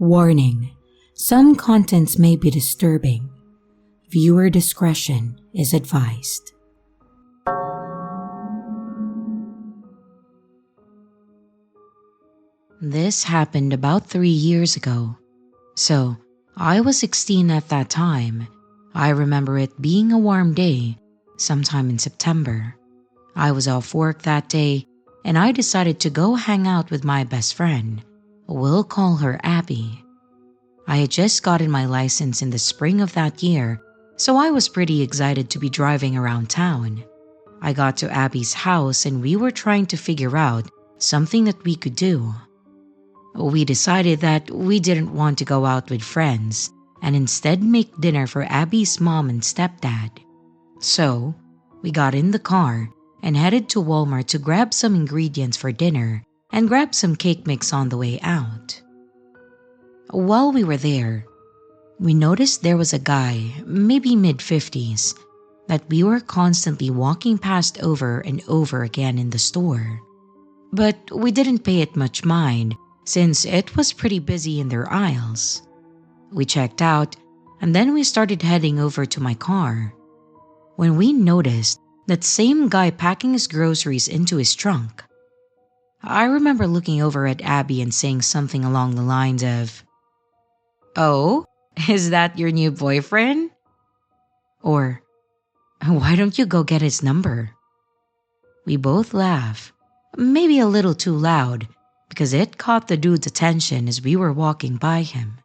Warning: some contents may be disturbing. Viewer discretion is advised. This happened about 3 years ago. So, I was 16 at that time. I remember it being a warm day, sometime in September. I was off work that day, and I decided to go hang out with my best friend. We'll call her Abby. I had just gotten my license in the spring of that year, so I was pretty excited to be driving around town. I got to Abby's house and we were trying to figure out something that we could do. We decided that we didn't want to go out with friends and instead make dinner for Abby's mom and stepdad. So, we got in the car and headed to Walmart to grab some ingredients for dinner and grab some cake mix on the way out. While we were there, we noticed there was a guy, maybe mid-50s, that we were constantly walking past over and over again in the store. But we didn't pay it much mind since it was pretty busy in their aisles. We checked out and then we started heading over to my car, when we noticed that same guy packing his groceries into his trunk. I remember looking over at Abby and saying something along the lines of, "Oh, is that your new boyfriend?" Or, "Why don't you go get his number?" We both laughed, maybe a little too loud, because it caught the dude's attention as we were walking by him.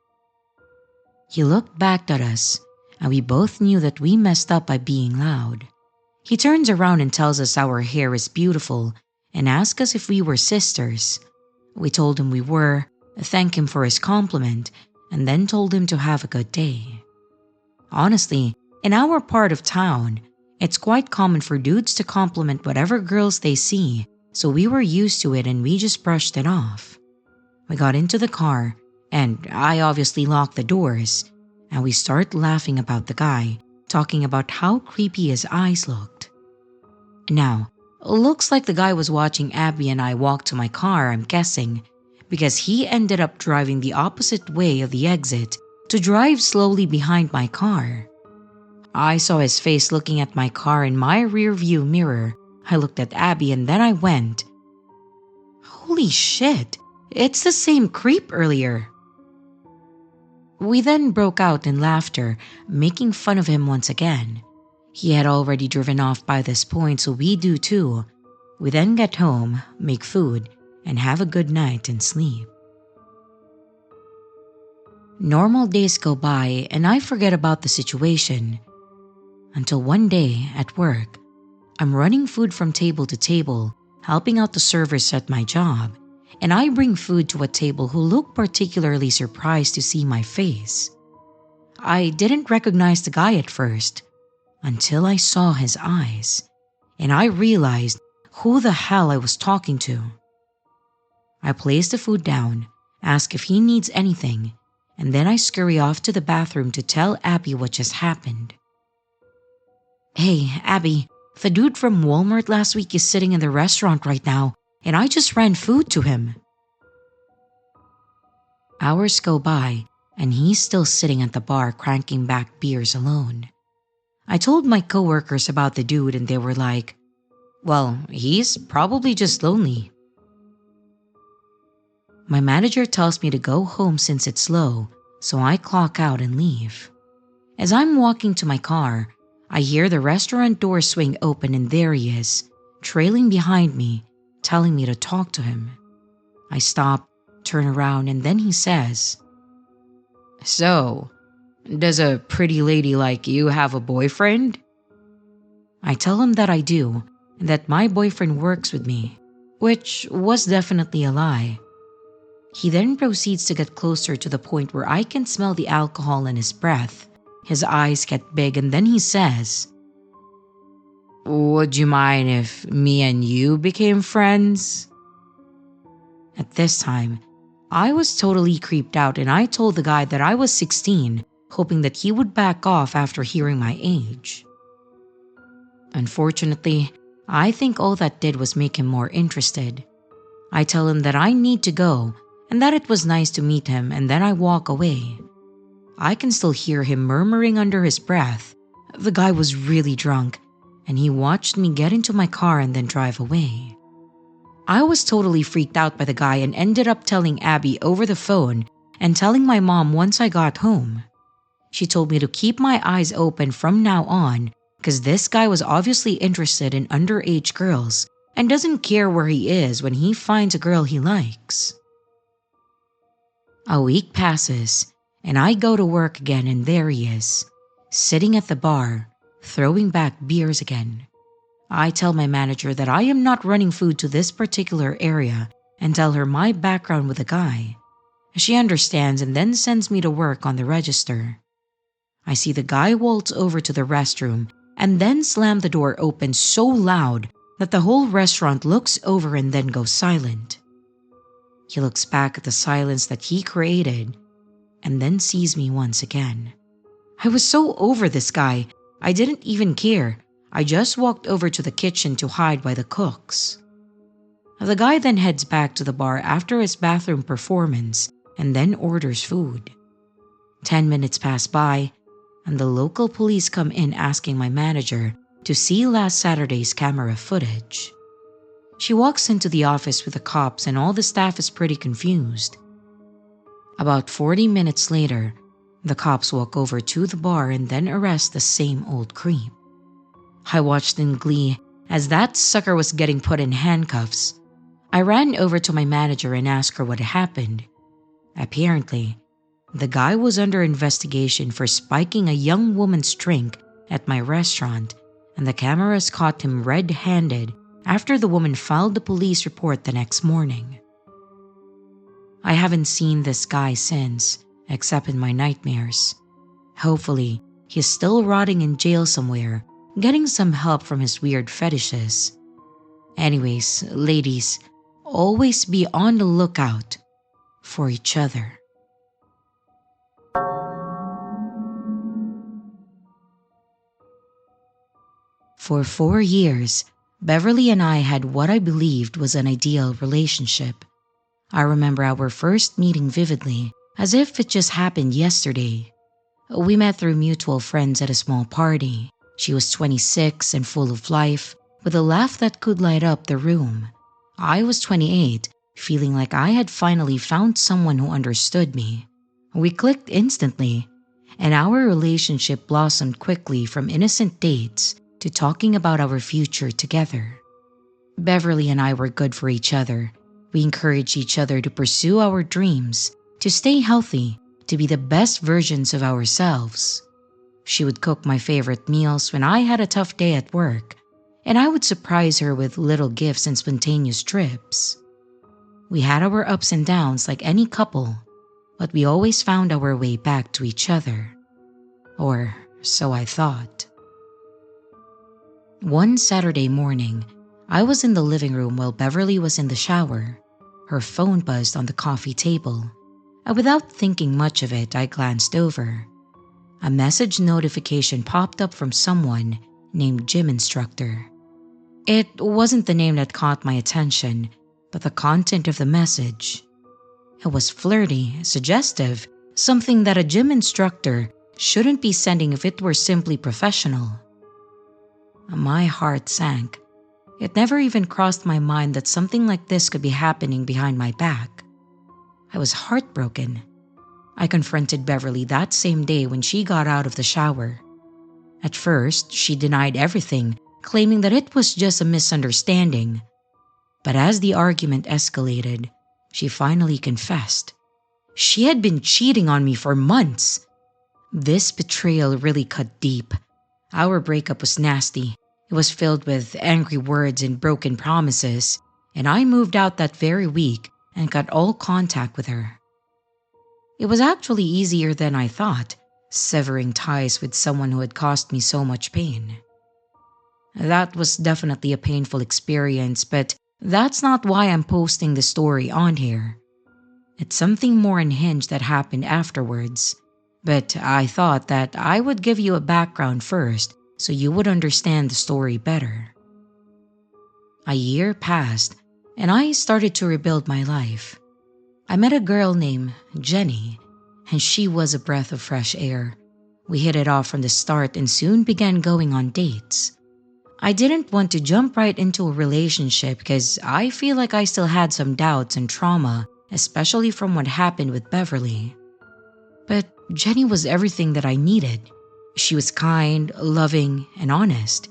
He looked back at us, and we both knew that we messed up by being loud. He turns around and tells us our hair is beautiful and asks us if we were sisters. We told him we were, thanked him for his compliment, and then told him to have a good day. Honestly, in our part of town, it's quite common for dudes to compliment whatever girls they see, so we were used to it and we just brushed it off. We got into the car, and I obviously locked the doors, and we started laughing about the guy, talking about how creepy his eyes looked. Now, looks like the guy was watching Abby and I walk to my car, I'm guessing, because he ended up driving the opposite way of the exit to drive slowly behind my car. I saw his face looking at my car in my rearview mirror. I looked at Abby and then I went, "Holy shit, it's the same creep earlier." We then broke out in laughter, making fun of him once again. He had already driven off by this point, so we do too. We then get home, make food, and have a good night and sleep. Normal days go by and I forget about the situation. Until one day at work, I'm running food from table to table, helping out the servers at my job, and I bring food to a table who looked particularly surprised to see my face. I didn't recognize the guy at first, until I saw his eyes, and I realized who the hell I was talking to. I place the food down, ask if he needs anything, and then I scurry off to the bathroom to tell Abby what just happened. "Hey, Abby, the dude from Walmart last week is sitting in the restaurant right now, and I just ran food to him." Hours go by, and he's still sitting at the bar cranking back beers alone. I told my coworkers about the dude and they were like, "Well, he's probably just lonely." My manager tells me to go home since it's slow, so I clock out and leave. As I'm walking to my car, I hear the restaurant door swing open and there he is, trailing behind me, telling me to talk to him. I stop, turn around, and then he says, "So, does a pretty lady like you have a boyfriend?" I tell him that I do, and that my boyfriend works with me, which was definitely a lie. He then proceeds to get closer to the point where I can smell the alcohol in his breath. His eyes get big and then he says, "Would you mind if me and you became friends?" At this time, I was totally creeped out and I told the guy that I was 16, hoping that he would back off after hearing my age. Unfortunately, I think all that did was make him more interested. I tell him that I need to go and that it was nice to meet him, and then I walk away. I can still hear him murmuring under his breath. The guy was really drunk, and he watched me get into my car and then drive away. I was totally freaked out by the guy and ended up telling Abby over the phone and telling my mom once I got home. She told me to keep my eyes open from now on because this guy was obviously interested in underage girls and doesn't care where he is when he finds a girl he likes. A week passes, and I go to work again, and there he is, sitting at the bar, throwing back beers again. I tell my manager that I am not running food to this particular area and tell her my background with the guy. She understands and then sends me to work on the register. I see the guy waltz over to the restroom and then slam the door open so loud that the whole restaurant looks over and then goes silent. He looks back at the silence that he created and then sees me once again. I was so over this guy, I didn't even care. I just walked over to the kitchen to hide by the cooks. The guy then heads back to the bar after his bathroom performance and then orders food. 10 minutes pass by, and the local police come in asking my manager to see last Saturday's camera footage. She walks into the office with the cops and all the staff is pretty confused. About 40 minutes later, the cops walk over to the bar and then arrest the same old creep. I watched in glee as that sucker was getting put in handcuffs. I ran over to my manager and asked her what happened. Apparently, the guy was under investigation for spiking a young woman's drink at my restaurant, and the cameras caught him red-handed after the woman filed the police report the next morning. I haven't seen this guy since, except in my nightmares. Hopefully, he's still rotting in jail somewhere, getting some help from his weird fetishes. Anyways, ladies, always be on the lookout for each other. For 4 years, Beverly and I had what I believed was an ideal relationship. I remember our first meeting vividly, as if it just happened yesterday. We met through mutual friends at a small party. She was 26 and full of life, with a laugh that could light up the room. I was 28, feeling like I had finally found someone who understood me. We clicked instantly, and our relationship blossomed quickly from innocent dates to talking about our future together. Beverly and I were good for each other. We encouraged each other to pursue our dreams, to stay healthy, to be the best versions of ourselves. She would cook my favorite meals when I had a tough day at work, and I would surprise her with little gifts and spontaneous trips. We had our ups and downs like any couple, but we always found our way back to each other. Or so I thought. One Saturday morning, I was in the living room while Beverly was in the shower. Her phone buzzed on the coffee table, and without thinking much of it, I glanced over. A message notification popped up from someone named Gym Instructor. It wasn't the name that caught my attention, but the content of the message. It was flirty, suggestive, something that a gym instructor shouldn't be sending if it were simply professional. My heart sank. It never even crossed my mind that something like this could be happening behind my back. I was heartbroken. I confronted Beverly that same day when she got out of the shower. At first, she denied everything, claiming that it was just a misunderstanding. But as the argument escalated, she finally confessed. She had been cheating on me for months. This betrayal really cut deep. Our breakup was nasty. It was filled with angry words and broken promises, and I moved out that very week and cut all contact with her. It was actually easier than I thought, severing ties with someone who had caused me so much pain. That was definitely a painful experience, but that's not why I'm posting the story on here. It's something more unhinged that happened afterwards, but I thought that I would give you a background first so you would understand the story better. A year passed, and I started to rebuild my life. I met a girl named Jenny, and she was a breath of fresh air. We hit it off from the start and soon began going on dates. I didn't want to jump right into a relationship because I feel like I still had some doubts and trauma, especially from what happened with Beverly. But Jenny was everything that I needed. She was kind, loving, and honest.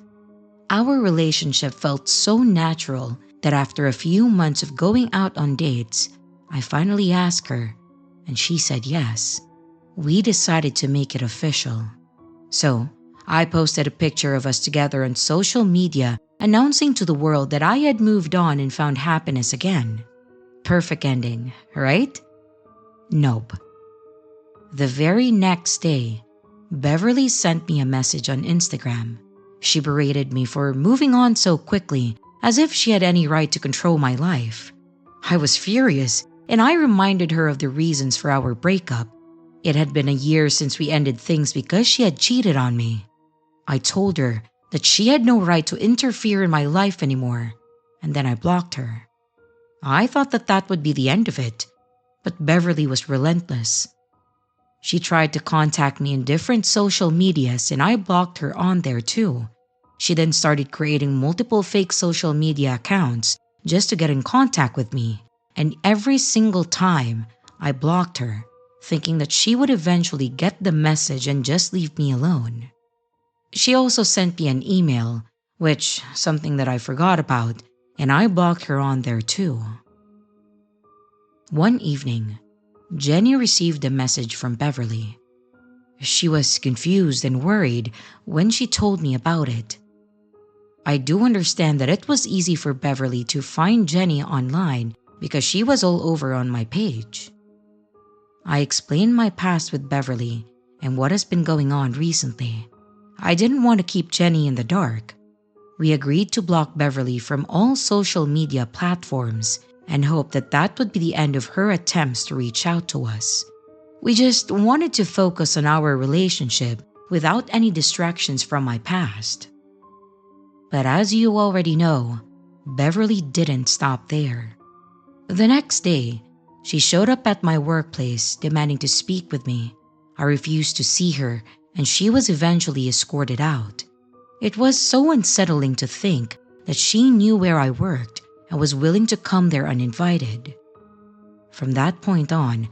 Our relationship felt so natural that after a few months of going out on dates, I finally asked her, and she said yes. We decided to make it official. So, I posted a picture of us together on social media announcing to the world that I had moved on and found happiness again. Perfect ending, right? Nope. The very next day, Beverly sent me a message on Instagram. She berated me for moving on so quickly, as if she had any right to control my life. I was furious, and I reminded her of the reasons for our breakup. It had been a year since we ended things because she had cheated on me. I told her that she had no right to interfere in my life anymore, and then I blocked her. I thought that that would be the end of it, but Beverly was relentless. She tried to contact me in different social medias and I blocked her on there too. She then started creating multiple fake social media accounts just to get in contact with me, and every single time I blocked her, thinking that she would eventually get the message and just leave me alone. She also sent me an email, which something that I forgot about, and I blocked her on there too. One evening, Jenny received a message from Beverly. She was confused and worried when she told me about it. I do understand that it was easy for Beverly to find Jenny online because she was all over on my page. I explained my past with Beverly and what has been going on recently. I didn't want to keep Jenny in the dark. We agreed to block Beverly from all social media platforms and hoped that that would be the end of her attempts to reach out to us. We just wanted to focus on our relationship without any distractions from my past. But as you already know, Beverly didn't stop there. The next day, she showed up at my workplace demanding to speak with me. I refused to see her and she was eventually escorted out. It was so unsettling to think that she knew where I worked and was willing to come there uninvited. From that point on,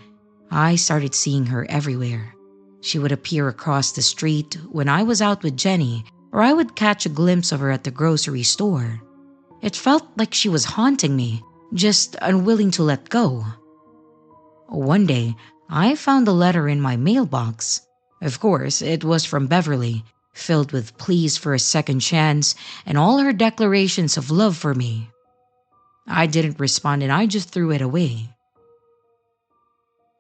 I started seeing her everywhere. She would appear across the street when I was out with Jenny, or I would catch a glimpse of her at the grocery store. It felt like she was haunting me, just unwilling to let go. One day, I found a letter in my mailbox. Of course, it was from Beverly, filled with pleas for a second chance and all her declarations of love for me. I didn't respond and I just threw it away.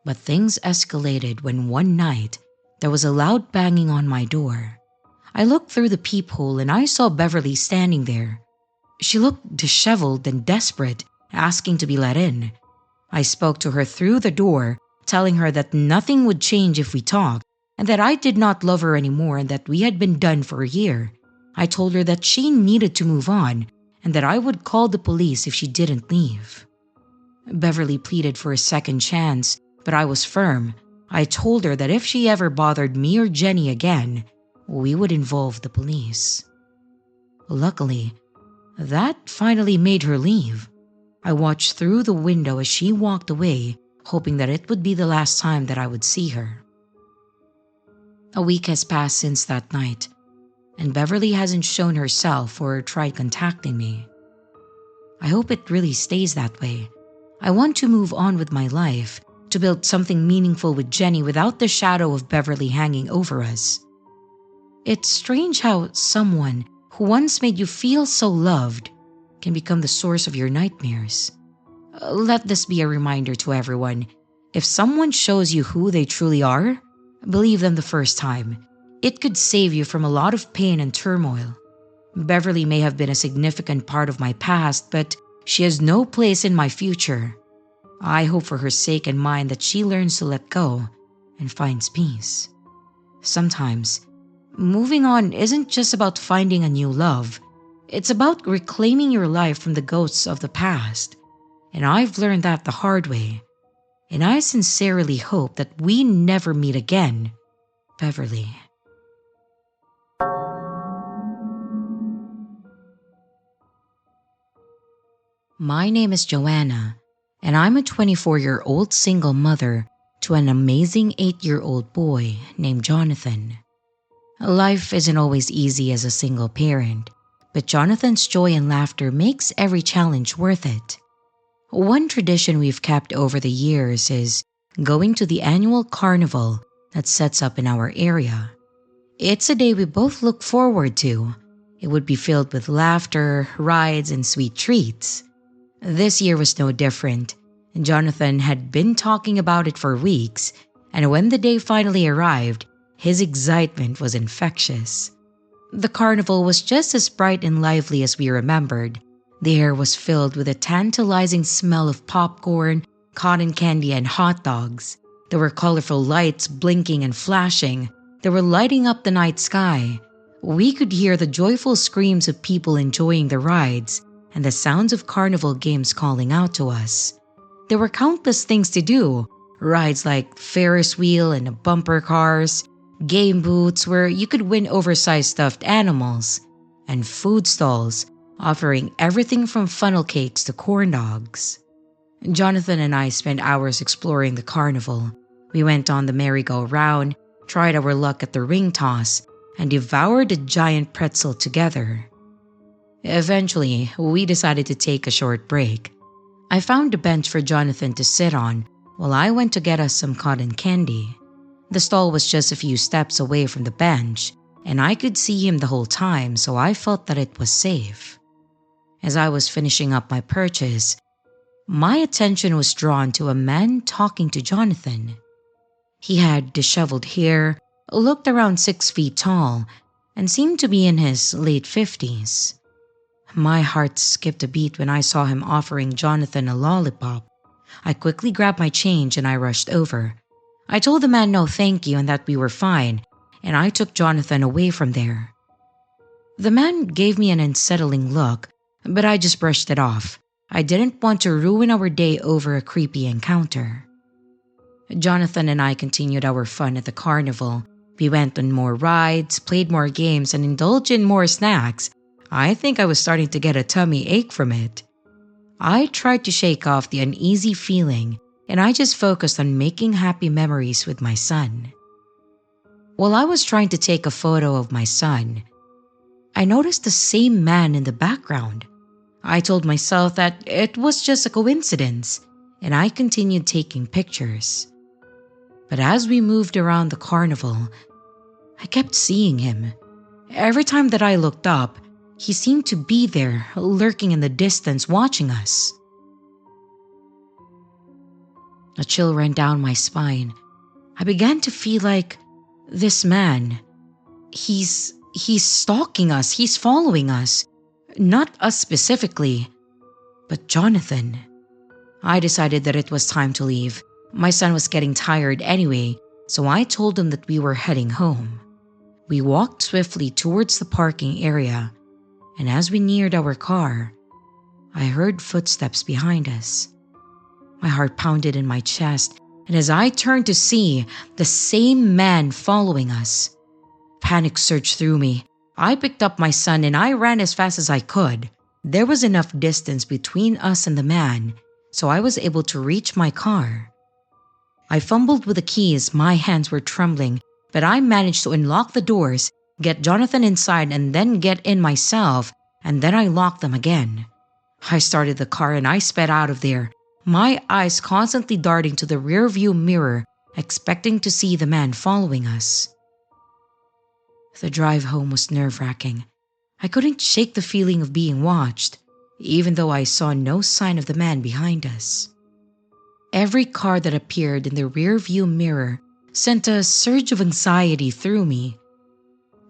But things escalated when one night there was a loud banging on my door. I looked through the peephole and I saw Beverly standing there. She looked disheveled and desperate, asking to be let in. I spoke to her through the door, telling her that nothing would change if we talked, and that I did not love her anymore and that we had been done for a year. I told her that she needed to move on and that I would call the police if she didn't leave. Beverly pleaded for a second chance, but I was firm. I told her that if she ever bothered me or Jenny again, we would involve the police. Luckily, that finally made her leave. I watched through the window as she walked away, hoping that it would be the last time that I would see her. A week has passed since that night, and Beverly hasn't shown herself or tried contacting me. I hope it really stays that way. I want to move on with my life, to build something meaningful with Jenny without the shadow of Beverly hanging over us. It's strange how someone who once made you feel so loved can become the source of your nightmares. Let this be a reminder to everyone. If someone shows you who they truly are, believe them the first time. It could save you from a lot of pain and turmoil. Beverly may have been a significant part of my past, but she has no place in my future. I hope for her sake and mine that she learns to let go and finds peace. Sometimes, moving on isn't just about finding a new love. It's about reclaiming your life from the ghosts of the past. And I've learned that the hard way. and I sincerely hope that we never meet again, Beverly. My name is Joanna, and I'm a 24-year-old single mother to an amazing 8-year-old boy named Jonathan. Life isn't always easy as a single parent, but Jonathan's joy and laughter makes every challenge worth it. One tradition we've kept over the years is going to the annual carnival that sets up in our area. It's a day we both look forward to. It would be filled with laughter, rides, and sweet treats. This year was no different. Jonathan had been talking about it for weeks, and when the day finally arrived, his excitement was infectious. The carnival was just as bright and lively as we remembered. The air was filled with a tantalizing smell of popcorn, cotton candy, and hot dogs. There were colorful lights blinking and flashing. They were lighting up the night sky. We could hear the joyful screams of people enjoying the rides and the sounds of carnival games calling out to us. There were countless things to do. Rides like Ferris wheel and bumper cars, game booths where you could win oversized stuffed animals, and food stalls offering everything from funnel cakes to corn dogs. Jonathan and I spent hours exploring the carnival. We went on the merry-go-round, tried our luck at the ring toss, and devoured a giant pretzel together. Eventually, we decided to take a short break. I found a bench for Jonathan to sit on while I went to get us some cotton candy. The stall was just a few steps away from the bench, and I could see him the whole time, so I felt that it was safe. As I was finishing up my purchase, my attention was drawn to a man talking to Jonathan. He had disheveled hair, looked around 6 feet tall, and seemed to be in his late 50s. My heart skipped a beat when I saw him offering Jonathan a lollipop. I quickly grabbed my change and I rushed over. I told the man no thank you and that we were fine, and I took Jonathan away from there. The man gave me an unsettling look, but I just brushed it off. I didn't want to ruin our day over a creepy encounter. Jonathan and I continued our fun at the carnival. We went on more rides, played more games, and indulged in more snacks. I think I was starting to get a tummy ache from it. I tried to shake off the uneasy feeling, and I just focused on making happy memories with my son. While I was trying to take a photo of my son, I noticed the same man in the background. I told myself that it was just a coincidence, and I continued taking pictures. But as we moved around the carnival, I kept seeing him. Every time that I looked up, he seemed to be there, lurking in the distance, watching us. A chill ran down my spine. I began to feel like this man, he's stalking us, he's following us. Not us specifically, but Jonathan. I decided that it was time to leave. My son was getting tired anyway, so I told him that we were heading home. We walked swiftly towards the parking area, and as we neared our car, I heard footsteps behind us. My heart pounded in my chest, and as I turned to see the same man following us, panic surged through me. I picked up my son and I ran as fast as I could. There was enough distance between us and the man, so I was able to reach my car. I fumbled with the keys, my hands were trembling, but I managed to unlock the doors, get Jonathan inside, and then get in myself, and then I locked them again. I started the car and I sped out of there, my eyes constantly darting to the rearview mirror, expecting to see the man following us. The drive home was nerve-wracking. I couldn't shake the feeling of being watched, even though I saw no sign of the man behind us. Every car that appeared in the rear-view mirror sent a surge of anxiety through me.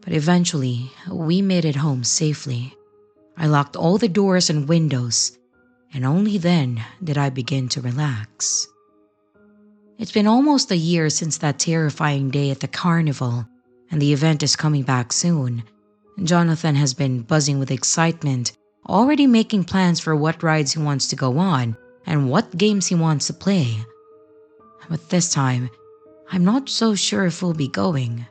But eventually, we made it home safely. I locked all the doors and windows, and only then did I begin to relax. It's been almost a year since that terrifying day at the carnival, and the event is coming back soon. Jonathan has been buzzing with excitement, already making plans for what rides he wants to go on and what games he wants to play. But this time, I'm not so sure if we'll be going.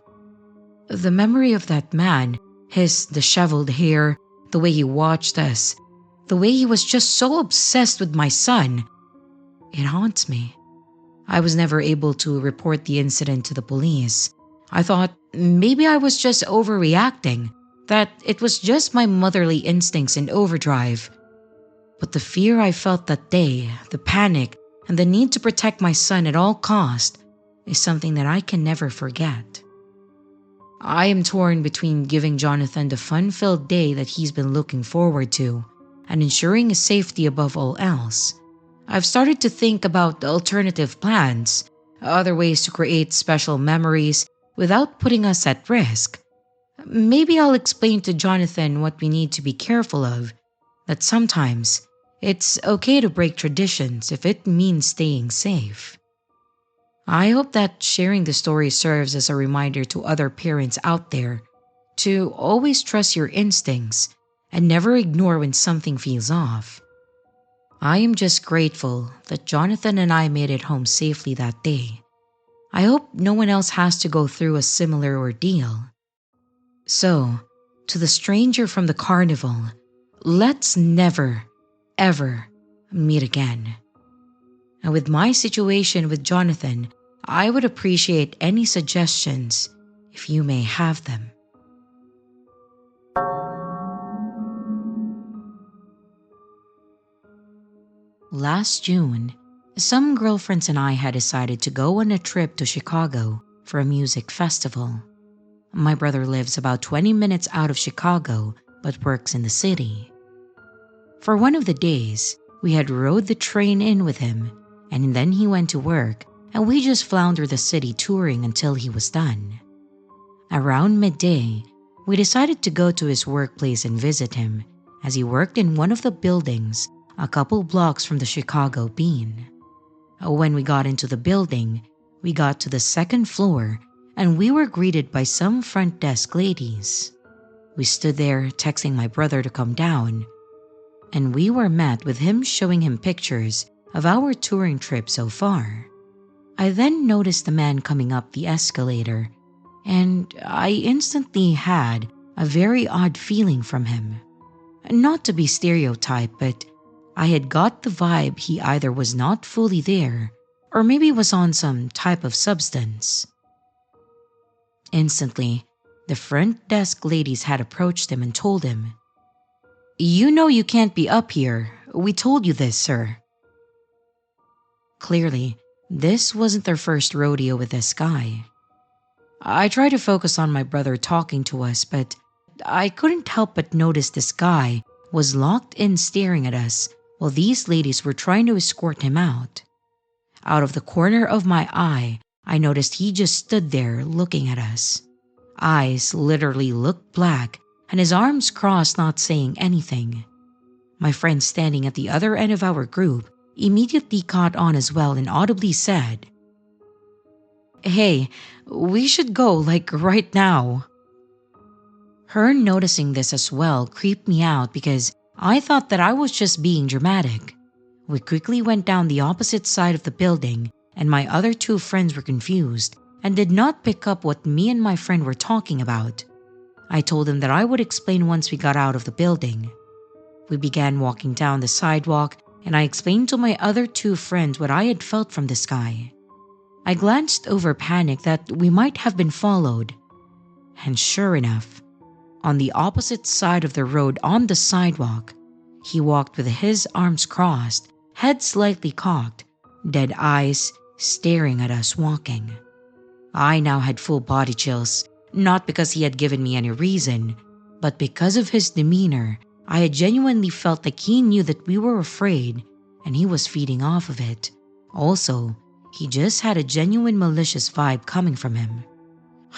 The memory of that man, his disheveled hair, the way he watched us, the way he was just so obsessed with my son, it haunts me. I was never able to report the incident to the police. I thought maybe I was just overreacting, that it was just my motherly instincts in overdrive. But the fear I felt that day, the panic, and the need to protect my son at all cost is something that I can never forget. I am torn between giving Jonathan the fun-filled day that he's been looking forward to and ensuring his safety above all else. I've started to think about alternative plans, other ways to create special memories without putting us at risk. Maybe I'll explain to Jonathan what we need to be careful of, that sometimes it's okay to break traditions if it means staying safe. I hope that sharing the story serves as a reminder to other parents out there to always trust your instincts and never ignore when something feels off. I am just grateful that Jonathan and I made it home safely that day. I hope no one else has to go through a similar ordeal. So, to the stranger from the carnival, let's never, ever meet again. And with my situation with Jonathan, I would appreciate any suggestions if you may have them. Last June, some girlfriends and I had decided to go on a trip to Chicago for a music festival. My brother lives about 20 minutes out of Chicago but works in the city. For one of the days, we had rode the train in with him, and then he went to work and we just floundered the city touring until he was done. Around midday, we decided to go to his workplace and visit him as he worked in one of the buildings a couple blocks from the Chicago Bean. When we got into the building, we got to the second floor and we were greeted by some front desk ladies. We stood there texting my brother to come down, and we were met with him showing him pictures of our touring trip so far. I then noticed the man coming up the escalator, and I instantly had a very odd feeling from him. Not to be stereotyped, but I had got the vibe he either was not fully there or maybe was on some type of substance. Instantly, the front desk ladies had approached him and told him, "You know you can't be up here. We told you this, sir." Clearly, this wasn't their first rodeo with this guy. I tried to focus on my brother talking to us, but I couldn't help but notice this guy was locked in staring at us while these ladies were trying to escort him out. Out of the corner of my eye, I noticed he just stood there looking at us. Eyes literally looked black and his arms crossed, not saying anything. My friend standing at the other end of our group immediately caught on as well and audibly said, "Hey, we should go like right now." Her noticing this as well creeped me out because I thought that I was just being dramatic. We quickly went down the opposite side of the building and my other two friends were confused and did not pick up what me and my friend were talking about. I told them that I would explain once we got out of the building. We began walking down the sidewalk and I explained to my other two friends what I had felt from this guy. I glanced over panicked that we might have been followed. And sure enough, on the opposite side of the road on the sidewalk, he walked with his arms crossed, head slightly cocked, dead eyes staring at us walking. I now had full body chills, not because he had given me any reason, but because of his demeanor. I had genuinely felt like he knew that we were afraid and he was feeding off of it. Also, he just had a genuine malicious vibe coming from him.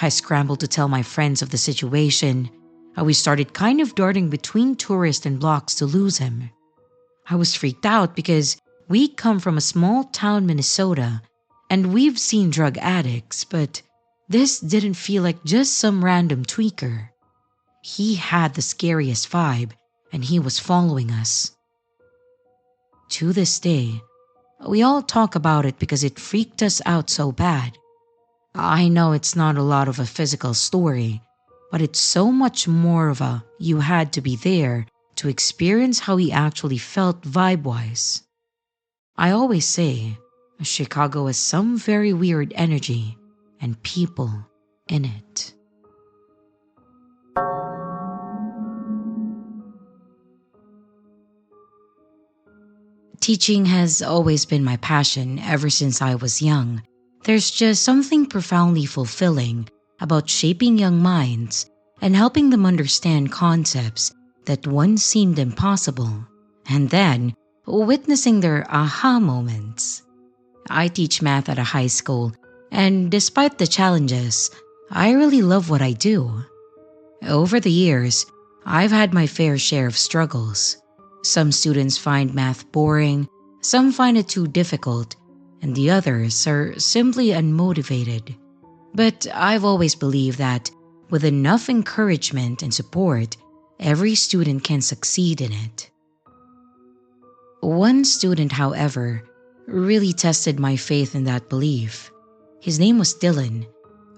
I scrambled to tell my friends of the situation. We started kind of darting between tourists and blocks to lose him. I was freaked out because we come from a small town, Minnesota, and we've seen drug addicts, but this didn't feel like just some random tweaker. He had the scariest vibe, and he was following us. To this day, We all talk about it because it freaked us out so bad. I know it's not a lot of a physical story, but it's so much more of a you had to be there to experience how he actually felt vibe-wise. I always say Chicago has some very weird energy and people in it. Teaching has always been my passion ever since I was young. There's just something profoundly fulfilling about shaping young minds and helping them understand concepts that once seemed impossible, and then witnessing their aha moments. I teach math at a high school, and despite the challenges, I really love what I do. Over the years, I've had my fair share of struggles. Some students find math boring, some find it too difficult, and the others are simply unmotivated. But I've always believed that with enough encouragement and support, every student can succeed in it. One student, however, really tested my faith in that belief. His name was Dylan.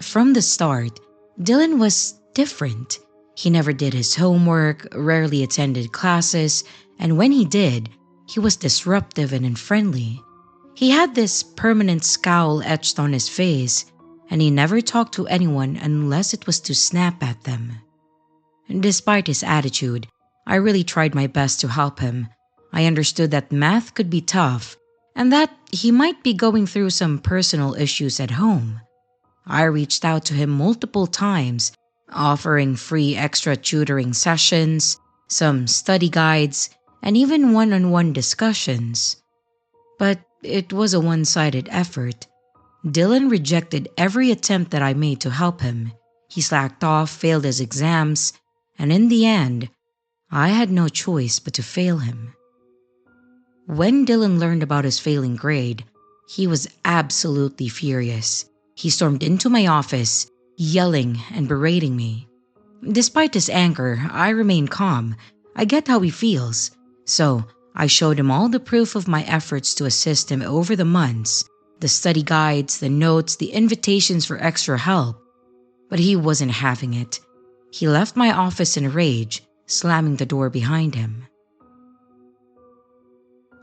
From the start, Dylan was different. He never did his homework, rarely attended classes, and when he did, he was disruptive and unfriendly. He had this permanent scowl etched on his face, and he never talked to anyone unless it was to snap at them. Despite his attitude, I really tried my best to help him. I understood that math could be tough, and that he might be going through some personal issues at home. I reached out to him multiple times, offering free extra tutoring sessions, some study guides, and even one-on-one discussions. But it was a one-sided effort. Dylan rejected every attempt that I made to help him. He slacked off, failed his exams, and in the end, I had no choice but to fail him. When Dylan learned about his failing grade, he was absolutely furious. He stormed into my office, yelling and berating me. Despite his anger, I remained calm. I get how he feels. So, I showed him all the proof of my efforts to assist him over the months, the study guides, the notes, the invitations for extra help. But he wasn't having it. He left my office in a rage, slamming the door behind him.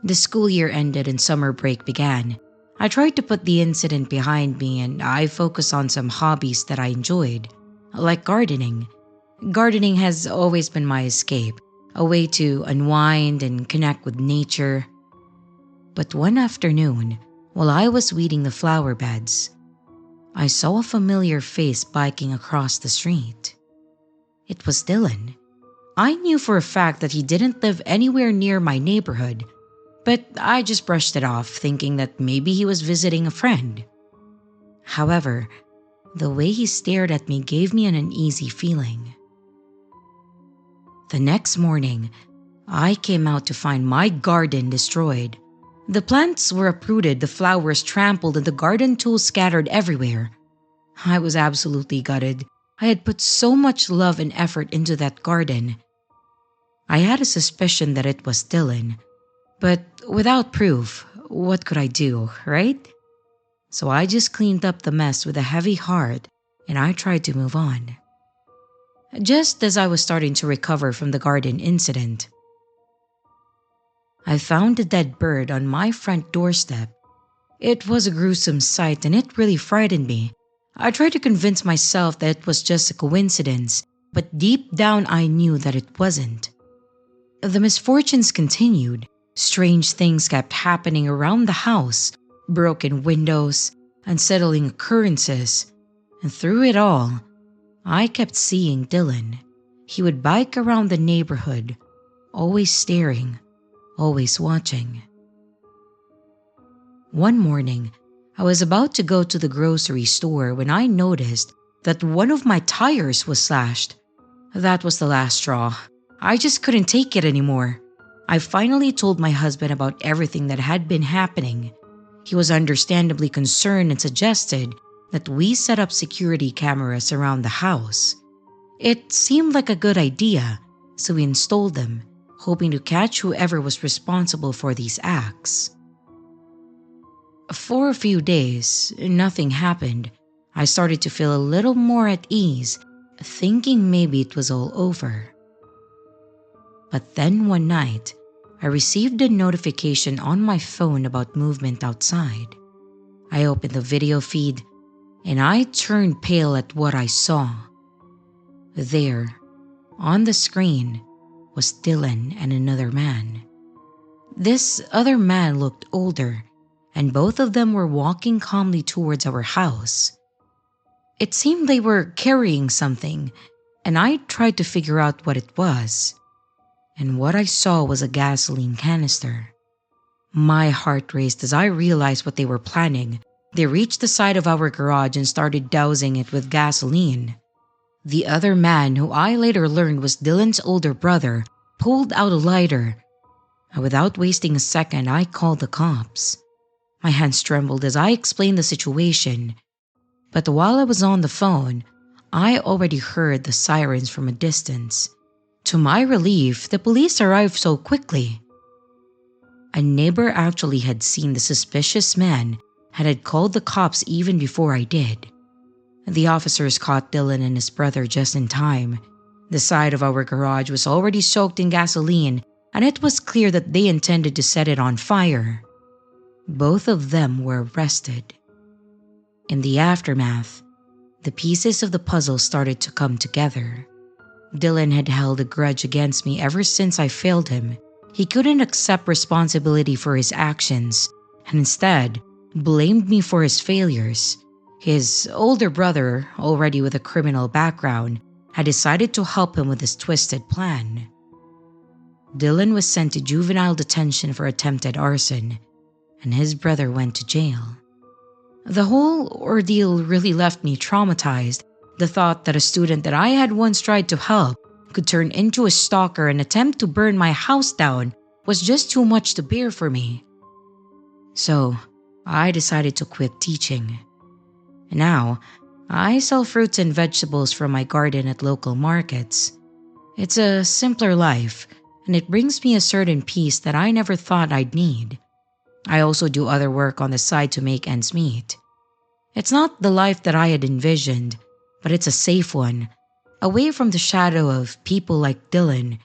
The school year ended and summer break began. I tried to put the incident behind me and I focused on some hobbies that I enjoyed, like gardening. Gardening has always been my escape, a way to unwind and connect with nature. But one afternoon, while I was weeding the flower beds, I saw a familiar face biking across the street. It was Dylan. I knew for a fact that he didn't live anywhere near my neighborhood, but I just brushed it off, thinking that maybe he was visiting a friend. However, the way he stared at me gave me an uneasy feeling. The next morning, I came out to find my garden destroyed. The plants were uprooted, the flowers trampled, and the garden tools scattered everywhere. I was absolutely gutted. I had put so much love and effort into that garden. I had a suspicion that it was Dylan, but without proof, what could I do, right? So I just cleaned up the mess with a heavy heart and I tried to move on. Just as I was starting to recover from the garden incident, I found a dead bird on my front doorstep. It was a gruesome sight and it really frightened me. I tried to convince myself that it was just a coincidence, but deep down I knew that it wasn't. The misfortunes continued. Strange things kept happening around the house, broken windows, unsettling occurrences, and through it all, I kept seeing Dylan. He would bike around the neighborhood, always staring, always watching. One morning, I was about to go to the grocery store when I noticed that one of my tires was slashed. That was the last straw. I just couldn't take it anymore. I finally told my husband about everything that had been happening. He was understandably concerned and suggested that we set up security cameras around the house. It seemed like a good idea, so we installed them, hoping to catch whoever was responsible for these acts. For a few days, nothing happened. I started to feel a little more at ease, thinking maybe it was all over. But then one night, I received a notification on my phone about movement outside. I opened the video feed and I turned pale at what I saw. There, on the screen, was Dylan and another man. This other man looked older, and both of them were walking calmly towards our house. It seemed they were carrying something, and I tried to figure out what it was. And what I saw was a gasoline canister. My heart raced as I realized what they were planning. They reached the side of our garage and started dousing it with gasoline. The other man, who I later learned was Dylan's older brother, pulled out a lighter. And without wasting a second, I called the cops. My hands trembled as I explained the situation. But while I was on the phone, I already heard the sirens from a distance. To my relief, the police arrived so quickly. A neighbor actually had seen the suspicious man and had called the cops even before I did. The officers caught Dylan and his brother just in time. The side of our garage was already soaked in gasoline, and it was clear that they intended to set it on fire. Both of them were arrested. In the aftermath, the pieces of the puzzle started to come together. Dylan had held a grudge against me ever since I failed him. He couldn't accept responsibility for his actions, and instead blamed me for his failures. His older brother, already with a criminal background, had decided to help him with his twisted plan. Dylan was sent to juvenile detention for attempted arson, and his brother went to jail. The whole ordeal really left me traumatized. The thought that a student that I had once tried to help could turn into a stalker and attempt to burn my house down was just too much to bear for me. So, I decided to quit teaching. Now, I sell fruits and vegetables from my garden at local markets. It's a simpler life, and it brings me a certain peace that I never thought I'd need. I also do other work on the side to make ends meet. It's not the life that I had envisioned, but it's a safe one, away from the shadow of people like Dylan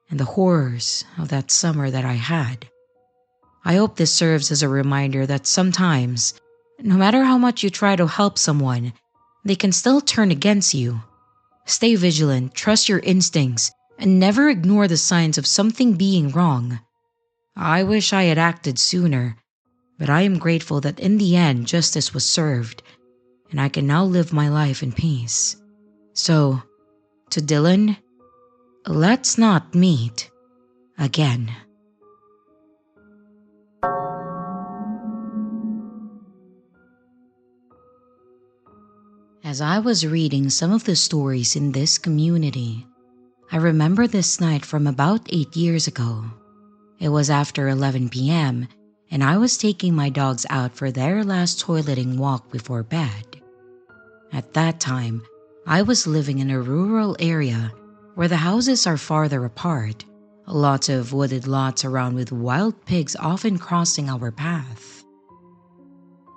and the horrors of that summer that I had. I hope this serves as a reminder that sometimes, no matter how much you try to help someone, they can still turn against you. Stay vigilant, trust your instincts, and never ignore the signs of something being wrong. I wish I had acted sooner, but I am grateful that in the end justice was served, and I can now live my life in peace. So, to Dylan, let's not meet again. As I was reading some of the stories in this community, I remember this night from about 8 years ago. It was after 11 p.m. and I was taking my dogs out for their last toileting walk before bed. At that time, I was living in a rural area where the houses are farther apart, lots of wooded lots around with wild pigs often crossing our path.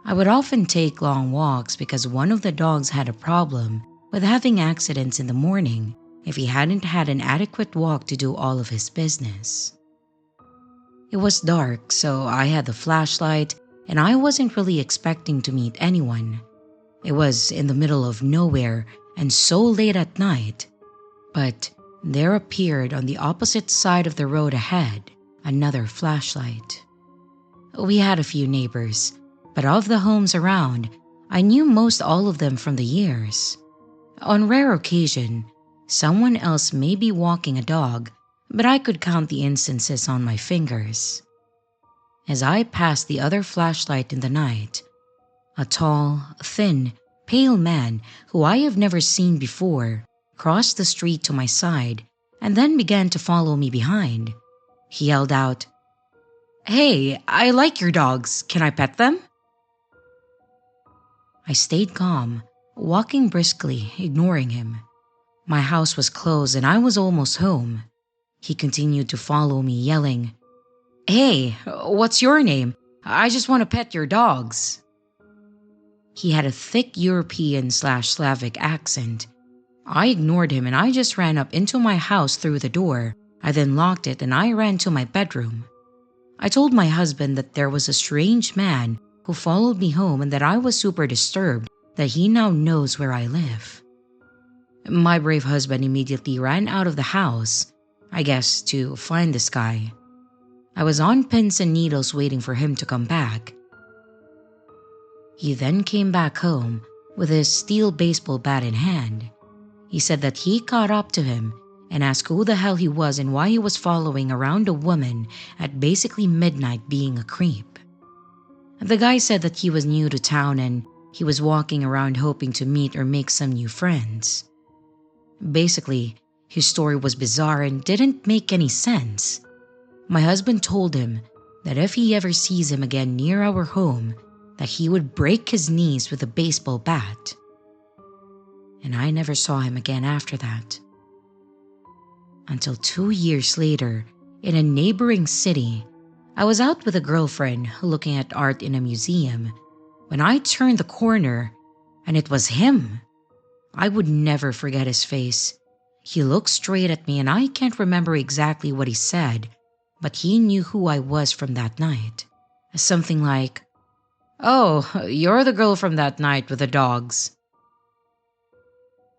I would often take long walks because one of the dogs had a problem with having accidents in the morning if he hadn't had an adequate walk to do all of his business. It was dark, so I had the flashlight, and I wasn't really expecting to meet anyone. It was in the middle of nowhere and so late at night. But there appeared on the opposite side of the road ahead another flashlight. We had a few neighbors, but of the homes around, I knew most all of them from the years. On rare occasion, someone else may be walking a dog, but I could count the instances on my fingers. As I passed the other flashlight in the night, a tall, thin, pale man who I have never seen before crossed the street to my side and then began to follow me behind. He yelled out, "Hey, I like your dogs. Can I pet them?" I stayed calm, walking briskly, ignoring him. My house was closed and I was almost home. He continued to follow me, yelling, "Hey, what's your name? I just want to pet your dogs." He had a thick European/Slavic accent. I ignored him and I just ran up into my house through the door. I then locked it and I ran to my bedroom. I told my husband that there was a strange man who followed me home and that I was super disturbed that he now knows where I live. My brave husband immediately ran out of the house, I guess to find this guy. I was on pins and needles waiting for him to come back. He then came back home with his steel baseball bat in hand. He said that he caught up to him and asked who the hell he was and why he was following around a woman at basically midnight being a creep. The guy said that he was new to town and he was walking around hoping to meet or make some new friends. Basically, his story was bizarre and didn't make any sense. My husband told him that if he ever sees him again near our home, that he would break his knees with a baseball bat. And I never saw him again after that. Until 2 years later, in a neighboring city, I was out with a girlfriend looking at art in a museum when I turned the corner and it was him. I would never forget his face. He looked straight at me and I can't remember exactly what he said, but he knew who I was from that night. Something like, "Oh, you're the girl from that night with the dogs."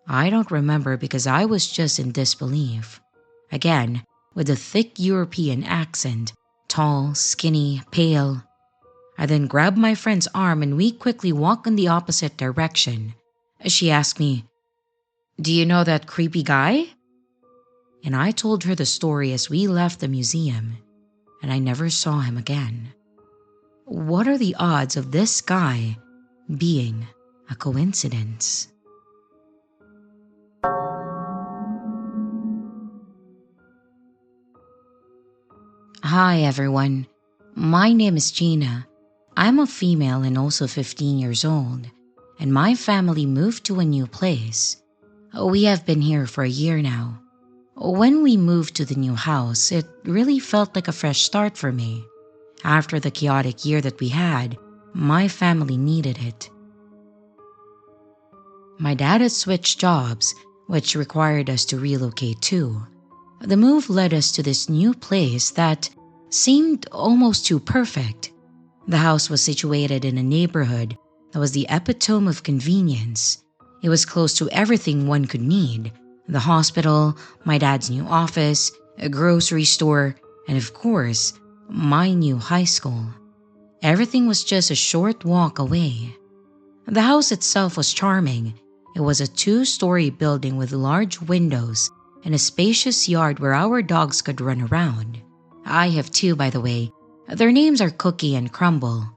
I don't remember because I was just in disbelief. Again, with a thick European accent, tall, skinny, pale. I then grabbed my friend's arm and we quickly walked in the opposite direction. She asked me, "Do you know that creepy guy?" And I told her the story as we left the museum, and I never saw him again. What are the odds of this guy being a coincidence? Hi everyone, my name is Gina. I'm a female and also 15 years old, and my family moved to a new place. We have been here for a year now. When we moved to the new house, it really felt like a fresh start for me. After the chaotic year that we had, my family needed it. My dad had switched jobs, which required us to relocate too. The move led us to this new place that seemed almost too perfect. The house was situated in a neighborhood that was the epitome of convenience. It was close to everything one could need: the hospital, my dad's new office, a grocery store, and of course, my new high school. Everything was just a short walk away. The house itself was charming. It was a 2-story building with large windows and a spacious yard where our dogs could run around. I have 2, by the way. Their names are Cookie and Crumble.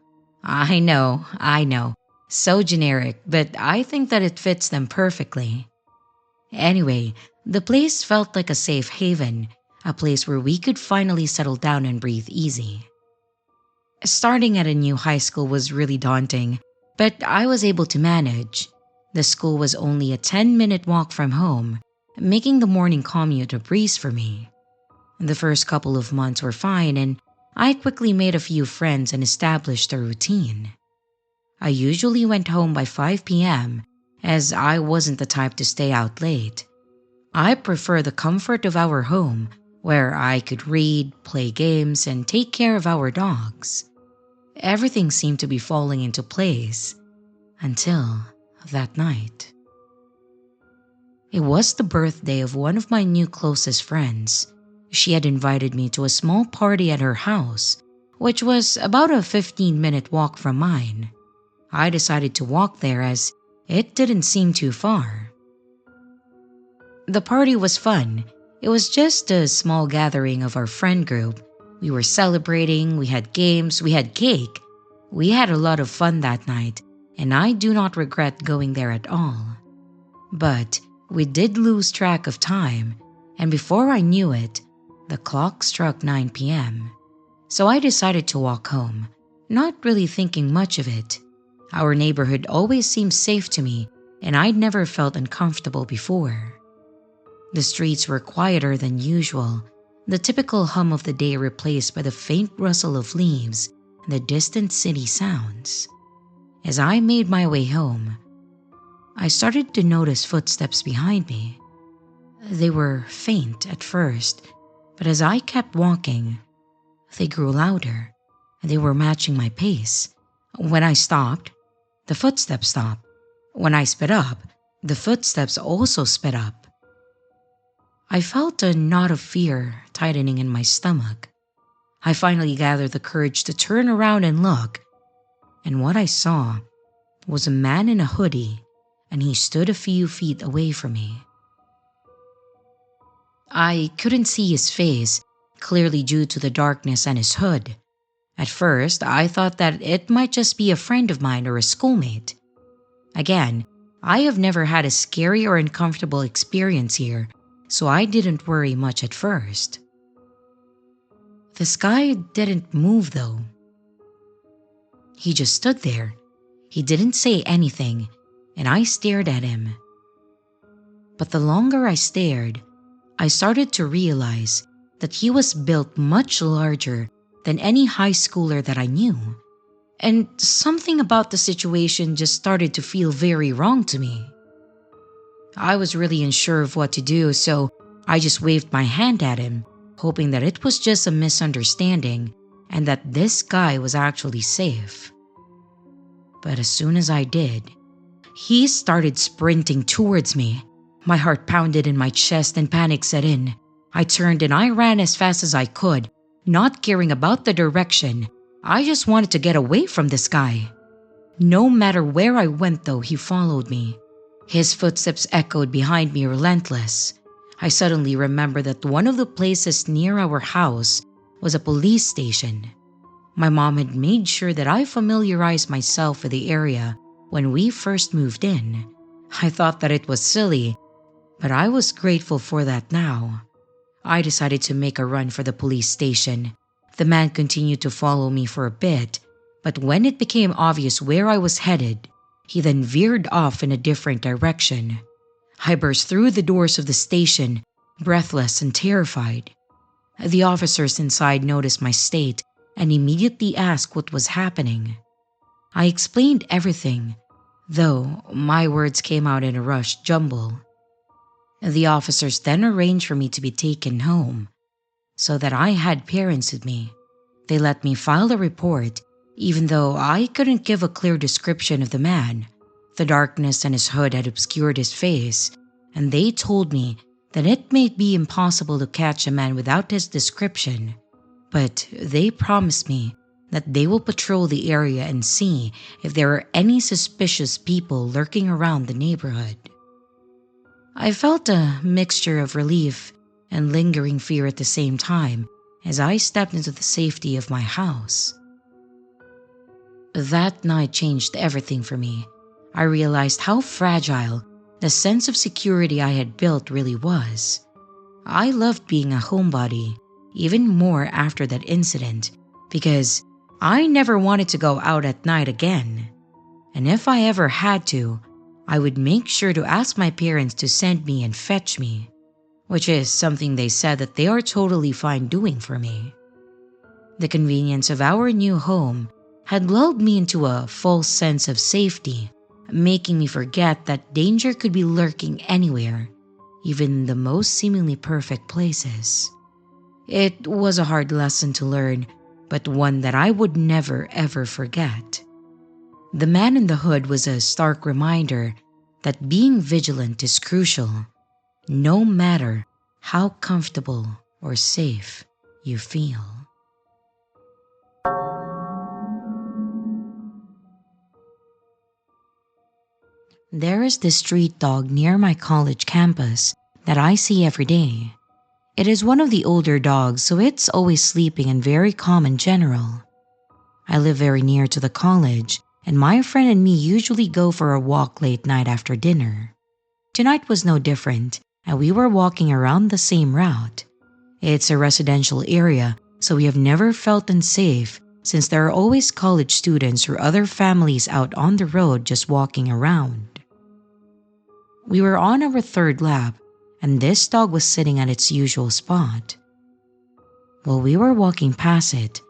I know. So generic, but I think that it fits them perfectly. Anyway, the place felt like a safe haven, a place where we could finally settle down and breathe easy. Starting at a new high school was really daunting, but I was able to manage. The school was only a 10-minute walk from home, making the morning commute a breeze for me. The first couple of months were fine, and I quickly made a few friends and established a routine. I usually went home by 5 p.m., as I wasn't the type to stay out late. I prefer the comfort of our home, where I could read, play games, and take care of our dogs. Everything seemed to be falling into place, until that night. It was the birthday of one of my new closest friends. She had invited me to a small party at her house, which was about a 15-minute walk from mine. I decided to walk there as it didn't seem too far. The party was fun. It was just a small gathering of our friend group. We were celebrating, we had games, we had cake. We had a lot of fun that night, and I do not regret going there at all. But we did lose track of time, and before I knew it, the clock struck 9 p.m. So I decided to walk home, not really thinking much of it. Our neighborhood always seemed safe to me, and I'd never felt uncomfortable before. The streets were quieter than usual, the typical hum of the day replaced by the faint rustle of leaves and the distant city sounds. As I made my way home, I started to notice footsteps behind me. They were faint at first, but as I kept walking, they grew louder, and they were matching my pace. When I stopped, the footsteps stopped. When I sped up, the footsteps also sped up. I felt a knot of fear tightening in my stomach. I finally gathered the courage to turn around and look, and what I saw was a man in a hoodie, and he stood a few feet away from me. I couldn't see his face, clearly due to the darkness and his hood. At first, I thought that it might just be a friend of mine or a schoolmate. Again, I have never had a scary or uncomfortable experience here, so I didn't worry much at first. This guy didn't move though. He just stood there. He didn't say anything, and I stared at him. But the longer I stared, I started to realize that he was built much larger than any high schooler that I knew, and something about the situation just started to feel very wrong to me. I was really unsure of what to do, so I just waved my hand at him, hoping that it was just a misunderstanding and that this guy was actually safe. But as soon as I did, he started sprinting towards me. My heart pounded in my chest and panic set in. I turned and I ran as fast as I could, not caring about the direction. I just wanted to get away from this guy. No matter where I went though, he followed me. His footsteps echoed behind me relentless. I suddenly remembered that one of the places near our house was a police station. My mom had made sure that I familiarized myself with the area when we first moved in. I thought that it was silly, but I was grateful for that now. I decided to make a run for the police station. The man continued to follow me for a bit, but when it became obvious where I was headed, he then veered off in a different direction. I burst through the doors of the station, breathless and terrified. The officers inside noticed my state and immediately asked what was happening. I explained everything, though my words came out in a rushed jumble. The officers then arranged for me to be taken home, so that I had parents with me. They let me file a report, even though I couldn't give a clear description of the man. The darkness and his hood had obscured his face, and they told me that it may be impossible to catch a man without his description, but they promised me that they will patrol the area and see if there are any suspicious people lurking around the neighborhood. I felt a mixture of relief and lingering fear at the same time as I stepped into the safety of my house. That night changed everything for me. I realized how fragile the sense of security I had built really was. I loved being a homebody, even more after that incident, because I never wanted to go out at night again. And if I ever had to, I would make sure to ask my parents to send me and fetch me, which is something they said that they are totally fine doing for me. The convenience of our new home had lulled me into a false sense of safety, making me forget that danger could be lurking anywhere, even in the most seemingly perfect places. It was a hard lesson to learn, but one that I would never ever forget. The man in the hood was a stark reminder that being vigilant is crucial, no matter how comfortable or safe you feel. There is this street dog near my college campus that I see every day. It is one of the older dogs, so it's always sleeping and very calm in general. I live very near to the college, and my friend and me usually go for a walk late night after dinner. Tonight was no different, and we were walking around the same route. It's a residential area, so we have never felt unsafe since there are always college students or other families out on the road just walking around. We were on our third lap, and this dog was sitting at its usual spot. While we were walking past it,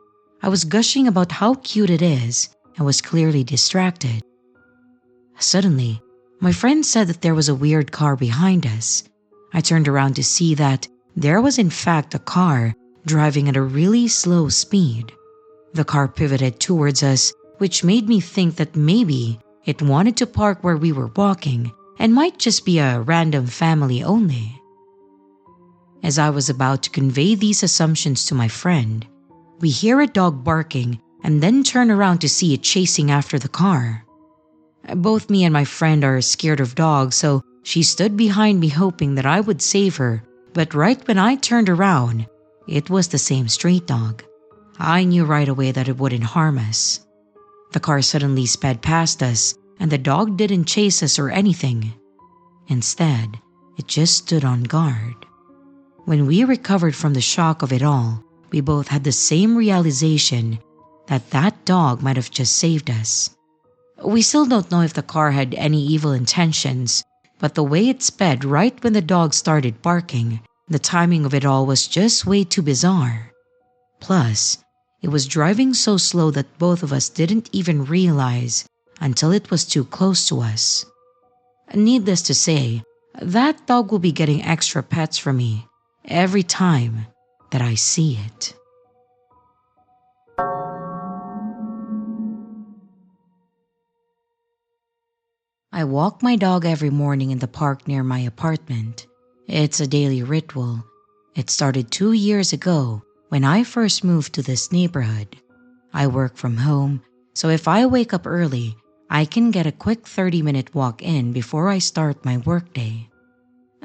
I was gushing about how cute it is and was clearly distracted. Suddenly, my friend said that there was a weird car behind us. I turned around to see that there was in fact a car driving at a really slow speed. The car pivoted towards us, which made me think that maybe it wanted to park where we were walking and might just be a random family only. As I was about to convey these assumptions to my friend, we hear a dog barking and then turn around to see it chasing after the car. Both me and my friend are scared of dogs, so she stood behind me hoping that I would save her, but right when I turned around, it was the same street dog. I knew right away that it wouldn't harm us. The car suddenly sped past us, and the dog didn't chase us or anything. Instead, it just stood on guard. When we recovered from the shock of it all, we both had the same realization that that dog might have just saved us. We still don't know if the car had any evil intentions, but the way it sped right when the dog started barking, the timing of it all was just way too bizarre. Plus, it was driving so slow that both of us didn't even realize until it was too close to us. Needless to say, that dog will be getting extra pets from me every time that I see it. I walk my dog every morning in the park near my apartment. It's a daily ritual. It started 2 years ago when I first moved to this neighborhood. I work from home, so if I wake up early, I can get a quick 30-minute walk in before I start my workday.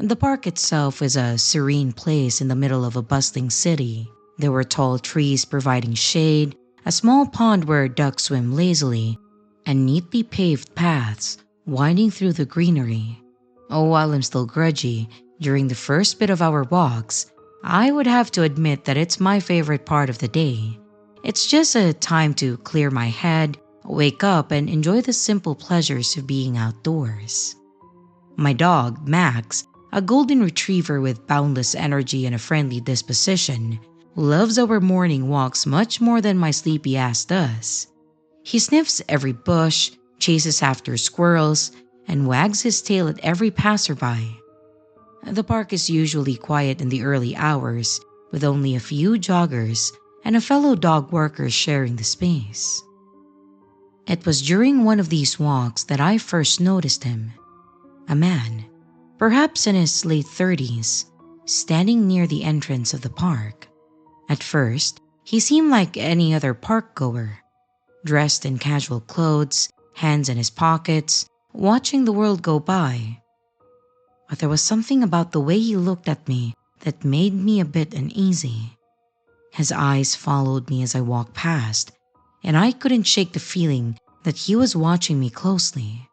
The park itself is a serene place in the middle of a bustling city. There were tall trees providing shade, a small pond where ducks swim lazily, and neatly paved paths winding through the greenery. While I'm still grudgy, during the first bit of our walks, I would have to admit that it's my favorite part of the day. It's just a time to clear my head, wake up, and enjoy the simple pleasures of being outdoors. My dog, Max, a golden retriever with boundless energy and a friendly disposition, loves our morning walks much more than my sleepy ass does. He sniffs every bush, chases after squirrels, and wags his tail at every passerby. The park is usually quiet in the early hours, with only a few joggers and a fellow dog worker sharing the space. It was during one of these walks that I first noticed him. A man, perhaps in his late 30s, standing near the entrance of the park. At first, he seemed like any other park goer, dressed in casual clothes, hands in his pockets, watching the world go by. But there was something about the way he looked at me that made me a bit uneasy. His eyes followed me as I walked past, and I couldn't shake the feeling that he was watching me closely.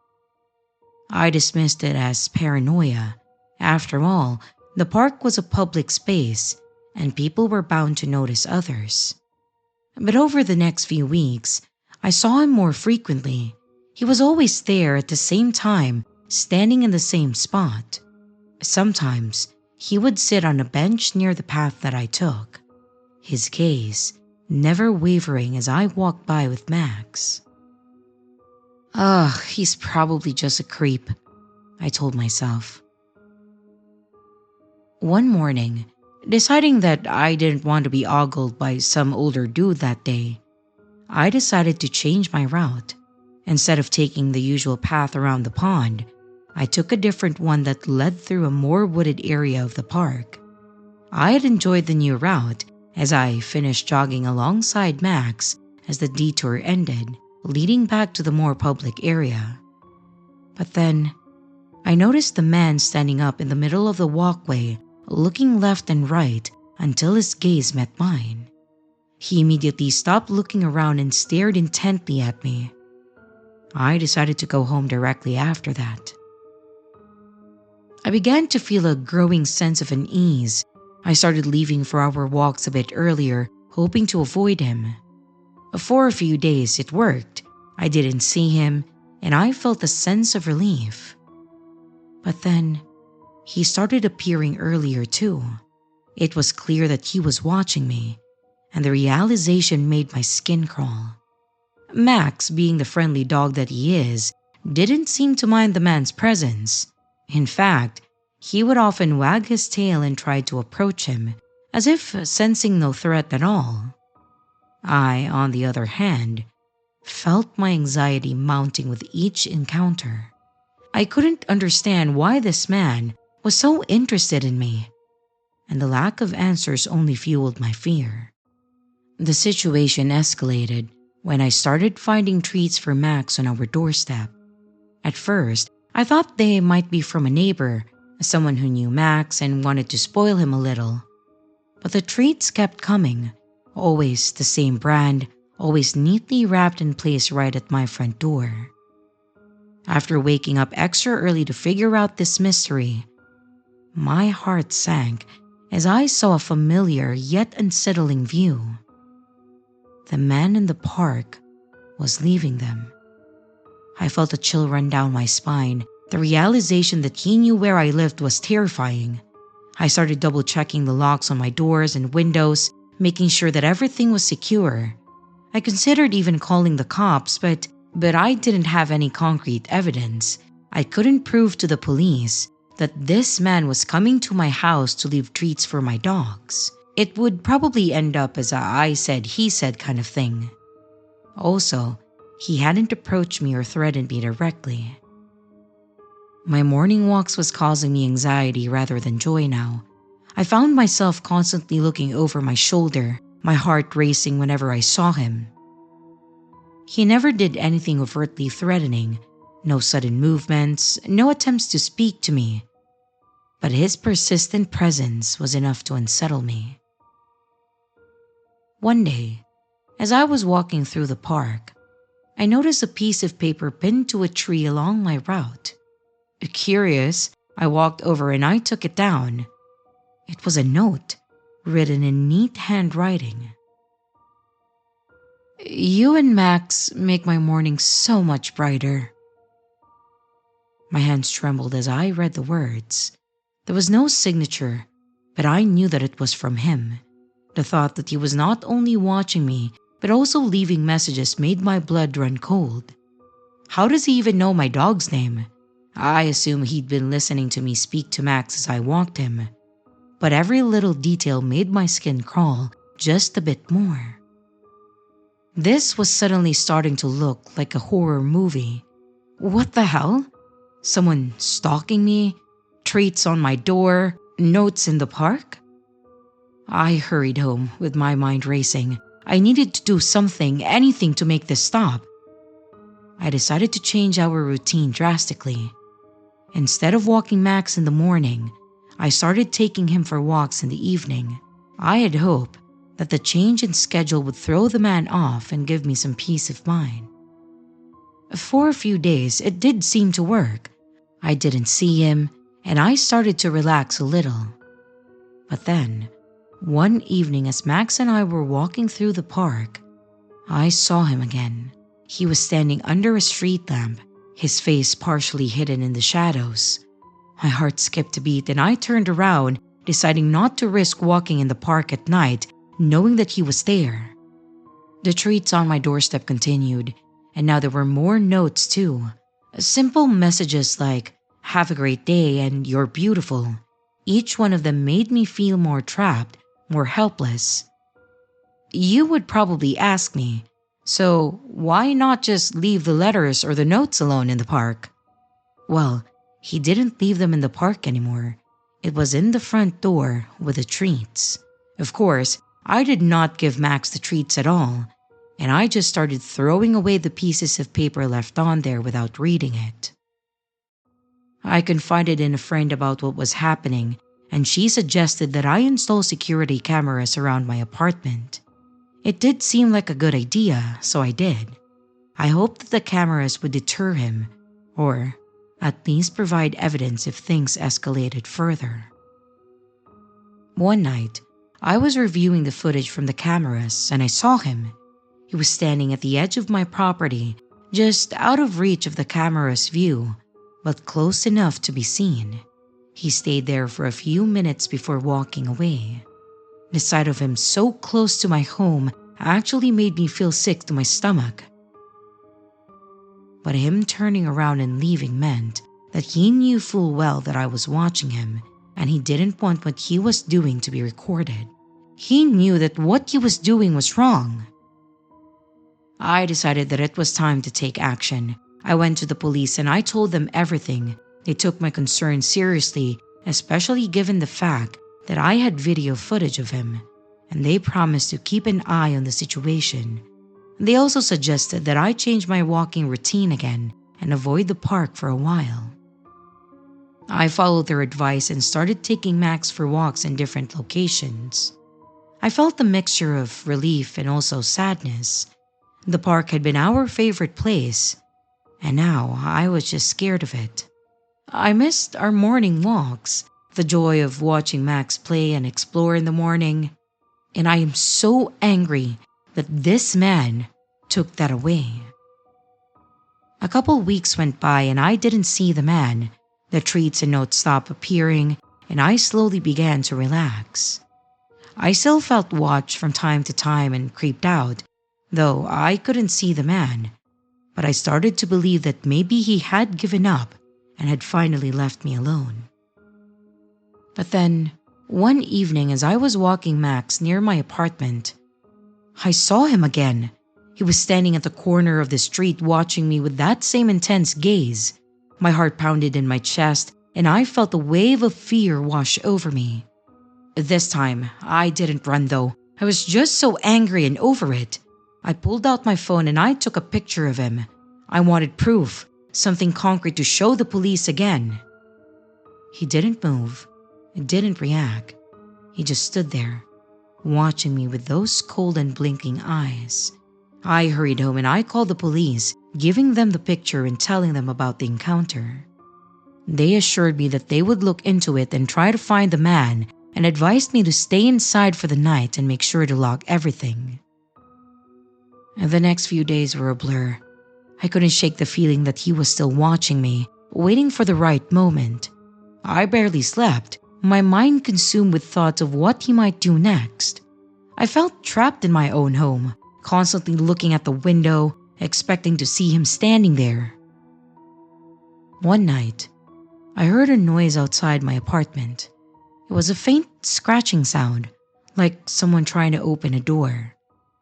I dismissed it as paranoia. After all, the park was a public space, and people were bound to notice others. But over the next few weeks, I saw him more frequently. He was always there at the same time, standing in the same spot. Sometimes, he would sit on a bench near the path that I took, his gaze never wavering as I walked by with Max. Ugh, he's probably just a creep, I told myself. One morning, deciding that I didn't want to be ogled by some older dude that day, I decided to change my route. Instead of taking the usual path around the pond, I took a different one that led through a more wooded area of the park. I had enjoyed the new route as I finished jogging alongside Max as the detour ended, leading back to the more public area. But then, I noticed the man standing up in the middle of the walkway, looking left and right until his gaze met mine. He immediately stopped looking around and stared intently at me. I decided to go home directly after that. I began to feel a growing sense of unease. I started leaving for our walks a bit earlier, hoping to avoid him. For a few days it worked. I didn't see him, and I felt a sense of relief. But then, he started appearing earlier too. It was clear that he was watching me, and the realization made my skin crawl. Max, being the friendly dog that he is, didn't seem to mind the man's presence. In fact, he would often wag his tail and try to approach him, as if sensing no threat at all. I, on the other hand, felt my anxiety mounting with each encounter. I couldn't understand why this man was so interested in me, and the lack of answers only fueled my fear. The situation escalated when I started finding treats for Max on our doorstep. At first, I thought they might be from a neighbor, someone who knew Max and wanted to spoil him a little. But the treats kept coming, always the same brand, always neatly wrapped and placed right at my front door. After waking up extra early to figure out this mystery, my heart sank as I saw a familiar yet unsettling view. The man in the park was leaving them. I felt a chill run down my spine. The realization that he knew where I lived was terrifying. I started double-checking the locks on my doors and windows, making sure that everything was secure. I considered even calling the cops, but I didn't have any concrete evidence. I couldn't prove to the police that this man was coming to my house to leave treats for my dogs. It would probably end up as a I said, he said kind of thing. Also, he hadn't approached me or threatened me directly. My morning walks was causing me anxiety rather than joy now. I found myself constantly looking over my shoulder, my heart racing whenever I saw him. He never did anything overtly threatening, no sudden movements, no attempts to speak to me. But his persistent presence was enough to unsettle me. One day, as I was walking through the park, I noticed a piece of paper pinned to a tree along my route. Curious, I walked over and I took it down. It was a note, written in neat handwriting. "You and Max make my morning so much brighter." My hands trembled as I read the words. There was no signature, but I knew that it was from him. The thought that he was not only watching me, but also leaving messages made my blood run cold. How does he even know my dog's name? I assume he'd been listening to me speak to Max as I walked him. But every little detail made my skin crawl just a bit more. This was suddenly starting to look like a horror movie. What the hell? Someone stalking me? Treats on my door? Notes in the park? I hurried home with my mind racing. I needed to do something, anything to make this stop. I decided to change our routine drastically. Instead of walking Max in the morning, I started taking him for walks in the evening. I had hoped that the change in schedule would throw the man off and give me some peace of mind. For a few days, it did seem to work. I didn't see him, and I started to relax a little. But then, one evening as Max and I were walking through the park, I saw him again. He was standing under a street lamp, his face partially hidden in the shadows. My heart skipped a beat and I turned around, deciding not to risk walking in the park at night, knowing that he was there. The treats on my doorstep continued, and now there were more notes too. Simple messages like, "Have a great day" and "You're beautiful." Each one of them made me feel more trapped, more helpless. You would probably ask me, so why not just leave the letters or the notes alone in the park? Well, he didn't leave them in the park anymore. It was in the front door with the treats. Of course, I did not give Max the treats at all, and I just started throwing away the pieces of paper left on there without reading it. I confided in a friend about what was happening, and she suggested that I install security cameras around my apartment. It did seem like a good idea, so I did. I hoped that the cameras would deter him, or at least provide evidence if things escalated further. One night, I was reviewing the footage from the cameras and I saw him. He was standing at the edge of my property, just out of reach of the camera's view, but close enough to be seen. He stayed there for a few minutes before walking away. The sight of him so close to my home actually made me feel sick to my stomach. But him turning around and leaving meant that he knew full well that I was watching him, and he didn't want what he was doing to be recorded. He knew that what he was doing was wrong. I decided that it was time to take action. I went to the police and I told them everything. They took my concerns seriously, especially given the fact that I had video footage of him, and they promised to keep an eye on the situation. They also suggested that I change my walking routine again and avoid the park for a while. I followed their advice and started taking Max for walks in different locations. I felt a mixture of relief and also sadness. The park had been our favorite place, and now I was just scared of it. I missed our morning walks, the joy of watching Max play and explore in the morning, and I am so angry that this man took that away. A couple weeks went by and I didn't see the man. The treats and notes stopped appearing, and I slowly began to relax. I still felt watched from time to time and creeped out, though I couldn't see the man, but I started to believe that maybe he had given up and had finally left me alone. But then, one evening as I was walking Max near my apartment, I saw him again. He was standing at the corner of the street watching me with that same intense gaze. My heart pounded in my chest and I felt a wave of fear wash over me. This time, I didn't run though. I was just so angry and over it. I pulled out my phone and I took a picture of him. I wanted proof, something concrete to show the police again. He didn't move, didn't react. He just stood there, watching me with those cold and blinking eyes. I hurried home and I called the police, giving them the picture and telling them about the encounter. They assured me that they would look into it and try to find the man, and advised me to stay inside for the night and make sure to lock everything. The next few days were a blur. I couldn't shake the feeling that he was still watching me, waiting for the right moment. I barely slept, my mind consumed with thoughts of what he might do next. I felt trapped in my own home, constantly looking at the window, expecting to see him standing there. One night, I heard a noise outside my apartment. It was a faint scratching sound, like someone trying to open a door.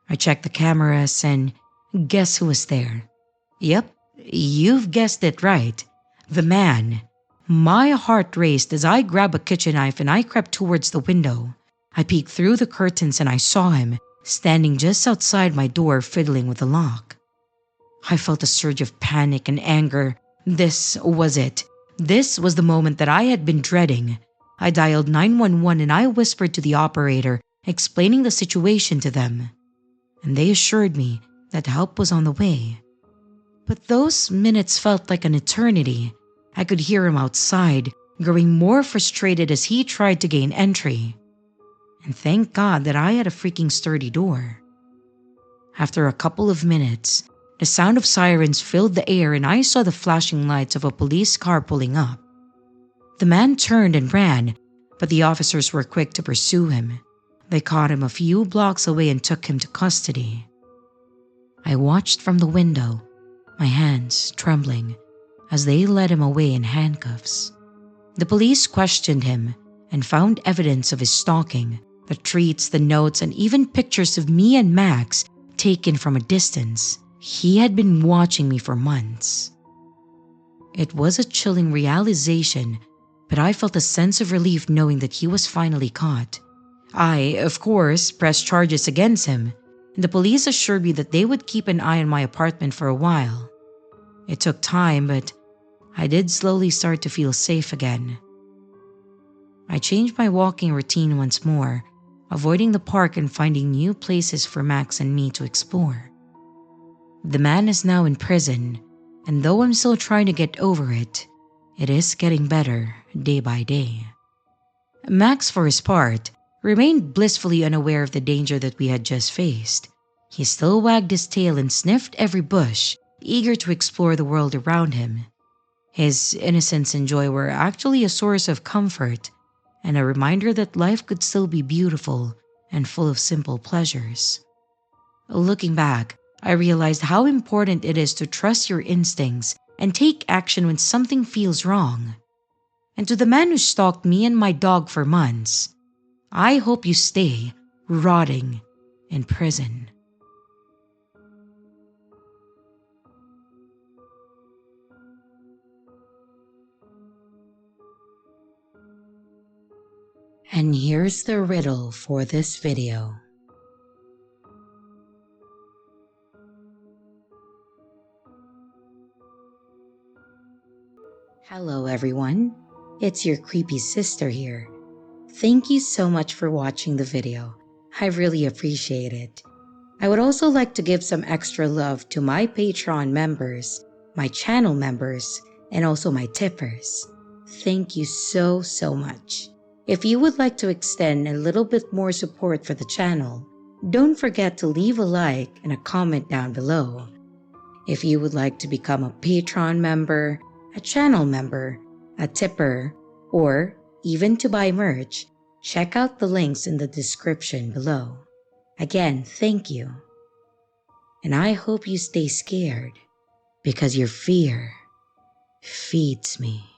I checked the cameras and guess who was there? Yep, you've guessed it right. The man. My heart raced as I grabbed a kitchen knife and I crept towards the window. I peeked through the curtains and I saw him, standing just outside my door fiddling with the lock. I felt a surge of panic and anger. This was it. This was the moment that I had been dreading. I dialed 911 and I whispered to the operator, explaining the situation to them. And they assured me that help was on the way. But those minutes felt like an eternity. I could hear him outside, growing more frustrated as he tried to gain entry. And thank God that I had a freaking sturdy door. After a couple of minutes, the sound of sirens filled the air and I saw the flashing lights of a police car pulling up. The man turned and ran, but the officers were quick to pursue him. They caught him a few blocks away and took him to custody. I watched from the window, my hands trembling, as they led him away in handcuffs. The police questioned him and found evidence of his stalking, the treats, the notes, and even pictures of me and Max taken from a distance. He had been watching me for months. It was a chilling realization, but I felt a sense of relief knowing that he was finally caught. I, of course, pressed charges against him. The police assured me that they would keep an eye on my apartment for a while. It took time, but I did slowly start to feel safe again. I changed my walking routine once more, avoiding the park and finding new places for Max and me to explore. The man is now in prison, and though I'm still trying to get over it, it is getting better day by day. Max, for his part, remained blissfully unaware of the danger that we had just faced. He still wagged his tail and sniffed every bush, eager to explore the world around him. His innocence and joy were actually a source of comfort and a reminder that life could still be beautiful and full of simple pleasures. Looking back, I realized how important it is to trust your instincts and take action when something feels wrong. And to the man who stalked me and my dog for months, I hope you stay rotting in prison. And here's the riddle for this video. Hello everyone, it's your creepy sister here. Thank you so much for watching the video. I really appreciate it. I would also like to give some extra love to my Patreon members, my channel members, and also my tippers. Thank you so much. If you would like to extend a little bit more support for the channel, don't forget to leave a like and a comment down below. If you would like to become a Patreon member, a channel member, a tipper, or even to buy merch, check out the links in the description below. Again, thank you. And I hope you stay scared because your fear feeds me.